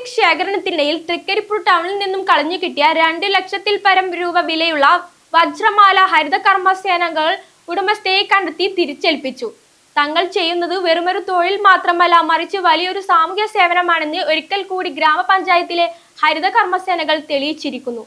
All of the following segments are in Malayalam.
പ്ലാസ്റ്റിക് ശേഖരണത്തിനിടയിൽ തൃക്കരിപ്പൂർ ടൗണിൽ നിന്നും കളഞ്ഞു കിട്ടിയ 2 ലക്ഷത്തിൽ പരം രൂപ വിലയുള്ള വജ്രമാല ഹരിത കർമ്മസേനകൾ ഉടമസ്ഥയെ കണ്ടെത്തി തിരിച്ചേൽപ്പിച്ചു. തങ്ങൾ ചെയ്യുന്നത് വെറുമൊരു തൊഴിൽ മാത്രമല്ല, മറിച്ച് വലിയൊരു സാമൂഹ്യ സേവനമാണെന്ന് ഒരിക്കൽ കൂടി ഗ്രാമപഞ്ചായത്തിലെ ഹരിത കർമ്മസേനകൾ തെളിയിച്ചിരിക്കുന്നു.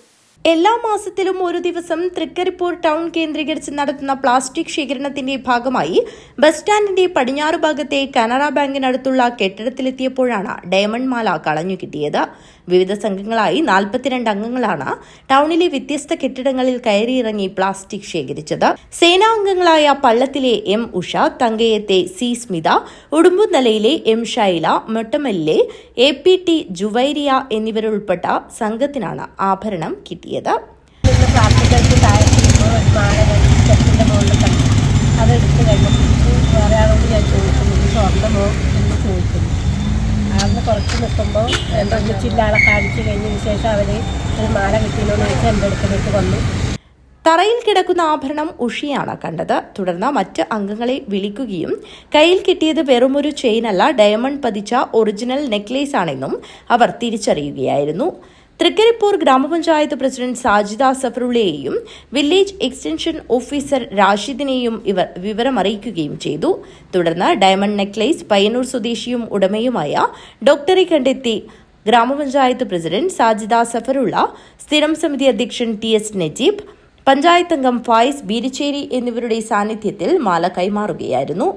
എല്ലാ മാസത്തിലും ഒരു ദിവസം തൃക്കരിപ്പൂർ ടൗൺ കേന്ദ്രീകരിച്ച് നടത്തുന്ന പ്ലാസ്റ്റിക് ശേഖരണത്തിന്റെ ഭാഗമായി ബസ് സ്റ്റാൻഡിന്റെ പടിഞ്ഞാറ് ഭാഗത്തെ കാനറ ബാങ്കിനടുത്തുള്ള കെട്ടിടത്തിലെത്തിയപ്പോഴാണ് ഡയമണ്ട് മാല കളഞ്ഞു കിട്ടിയത്. വിവിധ സംഘങ്ങളായി 42 അംഗങ്ങളാണ് ടൗണിലെ വ്യത്യസ്ത കെട്ടിടങ്ങളിൽ കയറിയിറങ്ങി പ്ലാസ്റ്റിക് ശേഖരിച്ചത്. സേനാംഗങ്ങളായ പള്ളത്തിലെ എം ഉഷ, തങ്കയത്തെ സി സ്മിത, ഉടുമ്പുന്നലയിലെ എം ഷൈല, മൊട്ടമലിലെ APT ജുവൈരിയ എന്നിവരുൾപ്പെട്ട സംഘത്തിനാണ് ആഭരണം കിട്ടിയത്. പ്ലാസ്റ്റിക് അതെടുത്ത് കഴിഞ്ഞപ്പോൾ വേറെ ആളോട് ഞാൻ ചോദിക്കുന്നു, സ്വർണ്ണമോ എന്ന് ചോദിക്കുന്നു. അന്ന് കുറച്ച് നിൽക്കുമ്പോൾ ഒന്നിച്ചില്ലാളെ കാണിച്ചു കഴിഞ്ഞതിന് ശേഷം അവർ ഒരു മാല കിട്ടിയെന്ന് ചോദിച്ചാൽ എൻ്റെ അടുത്തേക്ക് വന്നു. തറയിൽ കിടക്കുന്ന ആഭരണം ഉഷിയാണ് കണ്ടത്. തുടർന്ന് മറ്റ് അംഗങ്ങളെ വിളിക്കുകയും കയ്യിൽ കിട്ടിയത് വെറുമൊരു ചെയിനല്ല, ഡയമണ്ട് പതിച്ച ഒറിജിനൽ നെക്ലേസ് ആണെന്നും അവർ തിരിച്ചറിയുകയായിരുന്നു. തൃക്കരിപ്പൂർ ഗ്രാമപഞ്ചായത്ത് പ്രസിഡന്റ് സാജിദ സഫറുള്ളയെയും വില്ലേജ് എക്സ്റ്റൻഷൻ ഓഫീസർ റാഷിദിനെയും ഇവർ വിവരമറിയിക്കുകയും ചെയ്തു. തുടർന്ന് ഡയമണ്ട് നെക്ലേസ് പയ്യന്നൂർ സ്വദേശിയും ഉടമയുമായ ഡോക്ടറെ കണ്ടെത്തി ഗ്രാമപഞ്ചായത്ത് പ്രസിഡന്റ് സാജിദ സഫറുള്ള, സ്ഥിരം സമിതി അധ്യക്ഷൻ TS നജീബ്, പഞ്ചായത്ത് അംഗം ഫായിസ് ബീരിച്ചേരി എന്നിവരുടെ സാന്നിധ്യത്തിൽ മാല കൈമാറുകയായിരുന്നു.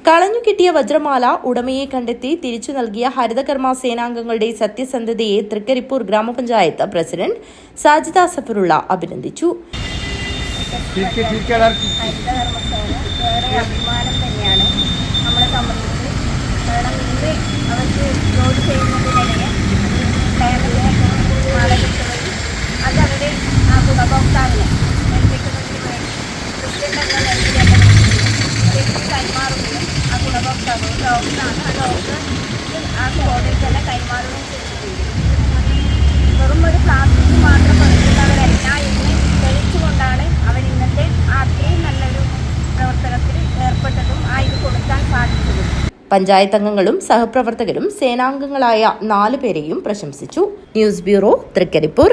കളഞ്ഞു കിട്ടിയ വജ്രമാല ഉടമയെ കണ്ടെത്തി തിരിച്ചു നൽകിയ ഹരിതകർമ്മ സേനാംഗങ്ങളുടെ സത്യസന്ധതയെ തൃക്കരിപ്പൂർ ഗ്രാമപഞ്ചായത്ത് പ്രസിഡന്റ് സാജിദ സഫറുള്ള അഭിനന്ദിച്ചു. അഭിമാനം തന്നെയാണ് നമ്മളെ സംബന്ധിച്ച്. കാരണം ഇത് അവർക്ക് ജോലി ചെയ്യുന്നതിനിടയിൽ മാല കിട്ടുകയും അത് അവരുടെ ആ ഗുണഭോക്താവിനെ ഏൽപ്പിക്കുന്നതിന് വേണ്ടി കൃത്യങ്ങൾ കൈമാറുകയും ആ ഗുണഭോക്താവ് ഡോക്ടറാണ്, ആ ഡോക്ടർ ആ കോഡിൽ തന്നെ കൈമാറുകയും ചെയ്യുന്നുണ്ട്. വെറും ഒരു പ്ലാസ്റ്റിക് മാത്രം പഠിക്കുന്നവരല്ല എന്ന് തെളിച്ചുകൊണ്ടാണ് അവർ ഇന്നത്തെ അത്രയും നല്ലൊരു പ്രവർത്തനത്തിൽ ഏർപ്പെട്ടതും ഇത് കൊടുക്കാൻ സാധിച്ചതും. പഞ്ചായത്ത് അംഗങ്ങളും സഹപ്രവർത്തകരും സേനാംഗങ്ങളായ 4 പേരെയും പ്രശംസിച്ചു. News bureau, Trikaripur.